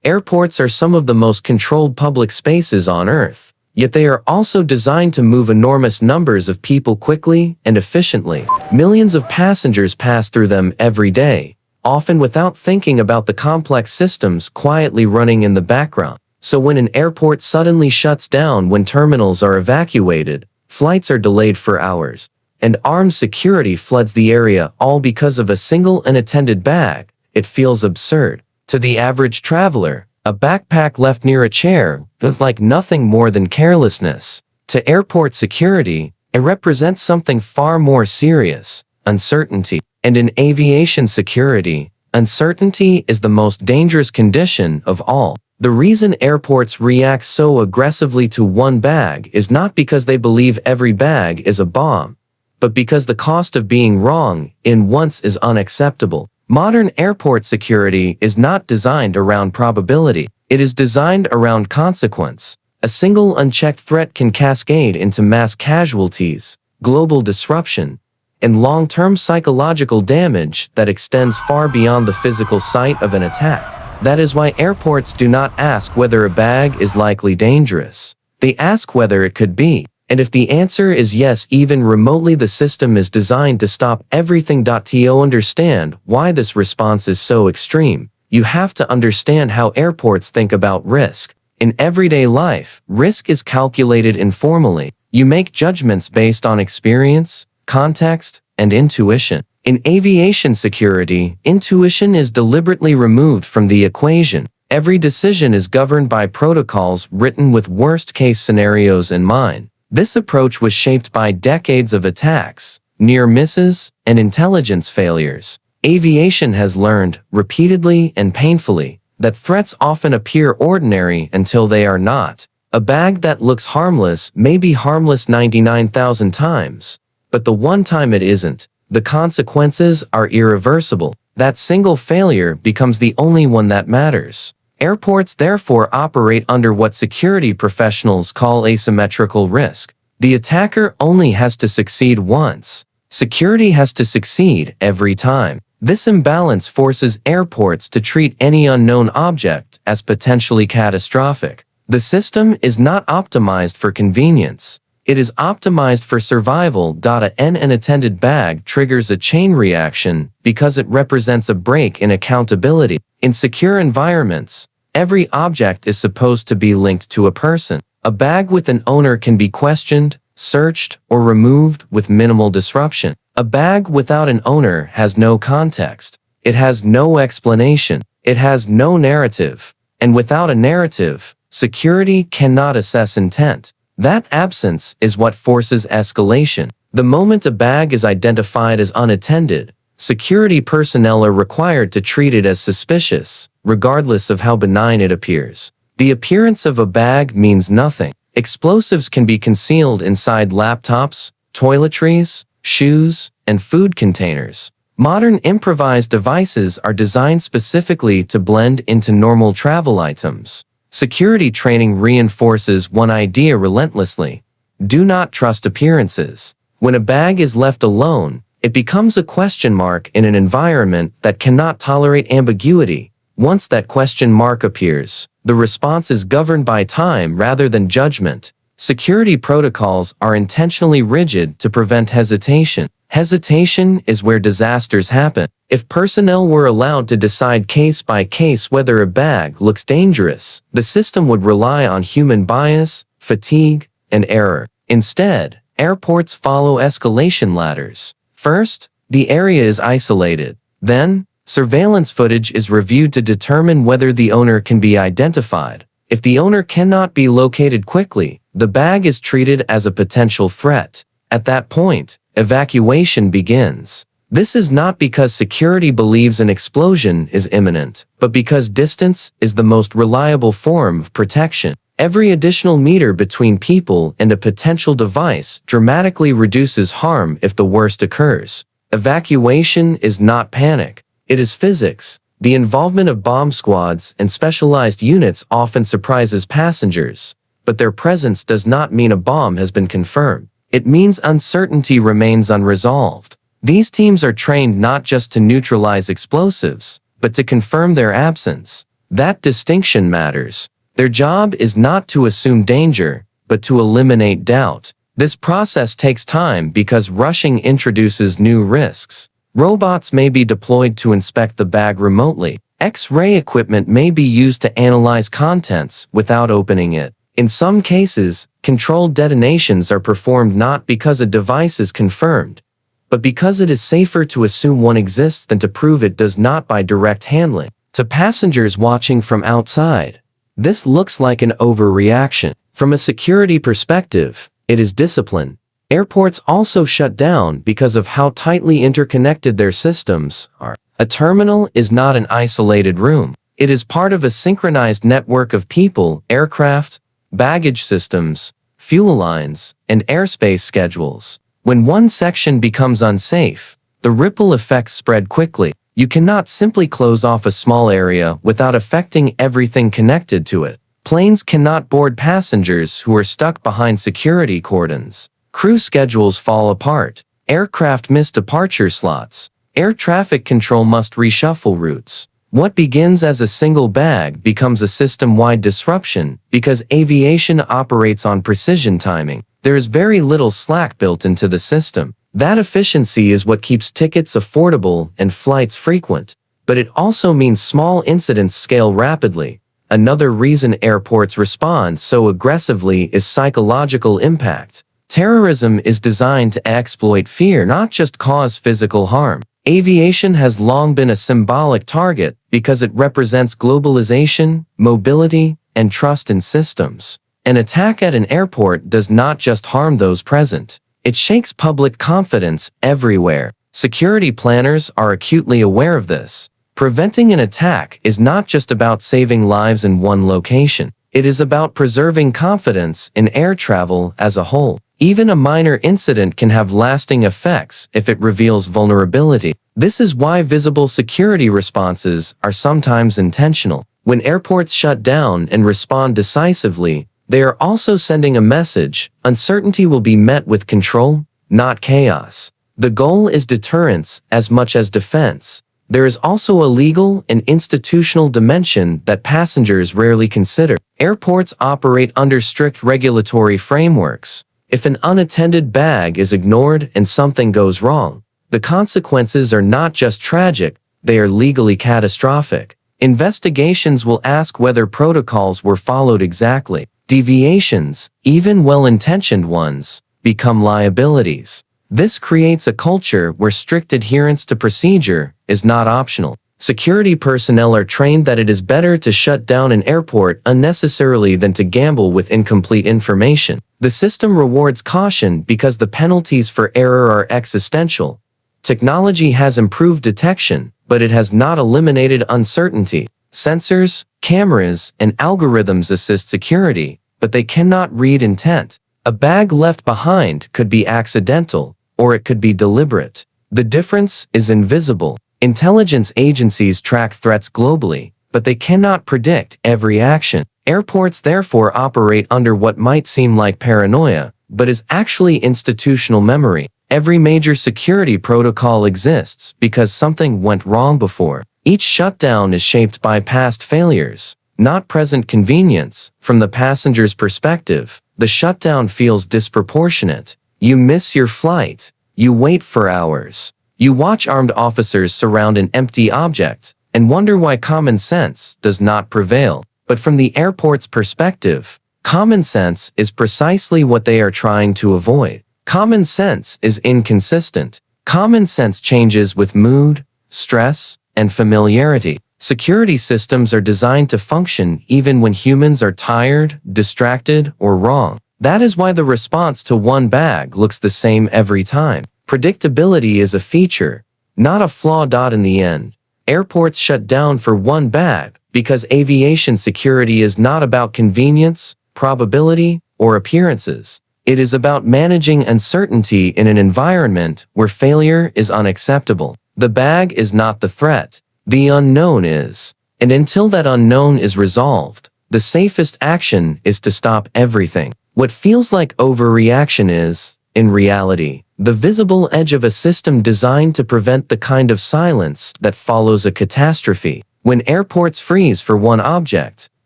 Airports are some of the most controlled public spaces on Earth, yet they are also designed to move enormous numbers of people quickly and efficiently. Millions of passengers pass through them every day, often without thinking about the complex systems quietly running in the background. So when an airport suddenly shuts down, when terminals are evacuated, flights are delayed for hours, and armed security floods the area all because of a single unattended bag, it feels absurd. To the average traveler, a backpack left near a chair feels like nothing more than carelessness. To airport security, it represents something far more serious: uncertainty. And in aviation security, uncertainty is the most dangerous condition of all. The reason airports react so aggressively to one bag is not because they believe every bag is a bomb, but because the cost of being wrong in once is unacceptable. Modern airport security is not designed around probability. It is designed around consequence. A single unchecked threat can cascade into mass casualties, global disruption, and long-term psychological damage that extends far beyond the physical site of an attack. That is why airports do not ask whether a bag is likely dangerous. They ask whether it could be. And if the answer is yes, even remotely, the system is designed to stop everything. To understand why this response is so extreme, you have to understand how airports think about risk. In everyday life, risk is calculated informally. You make judgments based on experience, context, and intuition. In aviation security, intuition is deliberately removed from the equation. Every decision is governed by protocols written with worst-case scenarios in mind. This approach was shaped by decades of attacks, near misses, and intelligence failures. Aviation has learned, repeatedly and painfully, that threats often appear ordinary until they are not. A bag that looks harmless may be harmless 99,000 times, but the one time it isn't, the consequences are irreversible. That single failure becomes the only one that matters. Airports therefore operate under what security professionals call asymmetrical risk. The attacker only has to succeed once. Security has to succeed every time. This imbalance forces airports to treat any unknown object as potentially catastrophic. The system is not optimized for convenience. It is optimized for survival. An unattended bag triggers a chain reaction because it represents a break in accountability. In secure environments, every object is supposed to be linked to a person. A bag with an owner can be questioned, searched, or removed with minimal disruption. A bag without an owner has no context. It has no explanation. It has no narrative. And without a narrative, security cannot assess intent. That absence is what forces escalation. The moment a bag is identified as unattended, security personnel are required to treat it as suspicious, regardless of how benign it appears. The appearance of a bag means nothing. Explosives can be concealed inside laptops, toiletries, shoes, and food containers. Modern improvised devices are designed specifically to blend into normal travel items. Security training reinforces one idea relentlessly: do not trust appearances. When a bag is left alone, it becomes a question mark in an environment that cannot tolerate ambiguity. Once that question mark appears, the response is governed by time rather than judgment. Security protocols are intentionally rigid to prevent hesitation. Hesitation is where disasters happen. If personnel were allowed to decide case by case whether a bag looks dangerous, the system would rely on human bias, fatigue, and error. Instead, airports follow escalation ladders. First, the area is isolated. Then, surveillance footage is reviewed to determine whether the owner can be identified. If the owner cannot be located quickly, the bag is treated as a potential threat. At that point, evacuation begins. This is not because security believes an explosion is imminent, but because distance is the most reliable form of protection. Every additional meter between people and a potential device dramatically reduces harm if the worst occurs. Evacuation is not panic. It is physics. The involvement of bomb squads and specialized units often surprises passengers, but their presence does not mean a bomb has been confirmed. It means uncertainty remains unresolved. These teams are trained not just to neutralize explosives, but to confirm their absence. That distinction matters. Their job is not to assume danger, but to eliminate doubt. This process takes time because rushing introduces new risks. Robots may be deployed to inspect the bag remotely. X-ray equipment may be used to analyze contents without opening it. In some cases, controlled detonations are performed not because a device is confirmed, but because it is safer to assume one exists than to prove it does not by direct handling. To passengers watching from outside, this looks like an overreaction. From a security perspective, it is discipline. Airports also shut down because of how tightly interconnected their systems are. A terminal is not an isolated room. It is part of a synchronized network of people, aircraft, baggage systems, fuel lines, and airspace schedules. When one section becomes unsafe, the ripple effects spread quickly. You cannot simply close off a small area without affecting everything connected to it. Planes cannot board passengers who are stuck behind security cordons. Crew schedules fall apart. Aircraft miss departure slots. Air traffic control must reshuffle routes. What begins as a single bag becomes a system-wide disruption because aviation operates on precision timing. There is very little slack built into the system. That efficiency is what keeps tickets affordable and flights frequent, but it also means small incidents scale rapidly. Another reason airports respond so aggressively is psychological impact. Terrorism is designed to exploit fear, not just cause physical harm. Aviation has long been a symbolic target because it represents globalization, mobility, and trust in systems. An attack at an airport does not just harm those present. It shakes public confidence everywhere. Security planners are acutely aware of this. Preventing an attack is not just about saving lives in one location. It is about preserving confidence in air travel as a whole. Even a minor incident can have lasting effects if it reveals vulnerability. This is why visible security responses are sometimes intentional. When airports shut down and respond decisively, they are also sending a message: uncertainty will be met with control, not chaos. The goal is deterrence as much as defense. There is also a legal and institutional dimension that passengers rarely consider. Airports operate under strict regulatory frameworks. If an unattended bag is ignored and something goes wrong, the consequences are not just tragic, they are legally catastrophic. Investigations will ask whether protocols were followed exactly. Deviations, even well-intentioned ones, become liabilities. This creates a culture where strict adherence to procedure is not optional. Security personnel are trained that it is better to shut down an airport unnecessarily than to gamble with incomplete information. The system rewards caution because the penalties for error are existential. Technology has improved detection, but it has not eliminated uncertainty. Sensors, cameras, and algorithms assist security, but they cannot read intent. A bag left behind could be accidental, or it could be deliberate. The difference is invisible. Intelligence agencies track threats globally, but they cannot predict every action. Airports therefore operate under what might seem like paranoia, but is actually institutional memory. Every major security protocol exists because something went wrong before. Each shutdown is shaped by past failures, not present convenience. From the passenger's perspective, the shutdown feels disproportionate. You miss your flight. You wait for hours. You watch armed officers surround an empty object and wonder why common sense does not prevail. But from the airport's perspective, common sense is precisely what they are trying to avoid. Common sense is inconsistent. Common sense changes with mood, stress, and familiarity. Security systems are designed to function even when humans are tired, distracted, or wrong. That is why the response to one bag looks the same every time. Predictability is a feature, not a flaw. In the end, airports shut down for one bag because aviation security is not about convenience, probability, or appearances. It is about managing uncertainty in an environment where failure is unacceptable. The bag is not the threat. The unknown is. And until that unknown is resolved, the safest action is to stop everything. What feels like overreaction is, in reality, the visible edge of a system designed to prevent the kind of silence that follows a catastrophe. When airports freeze for one object,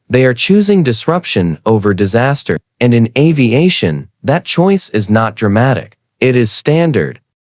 they are choosing disruption over disaster. And in aviation, that choice is not dramatic. It is standard.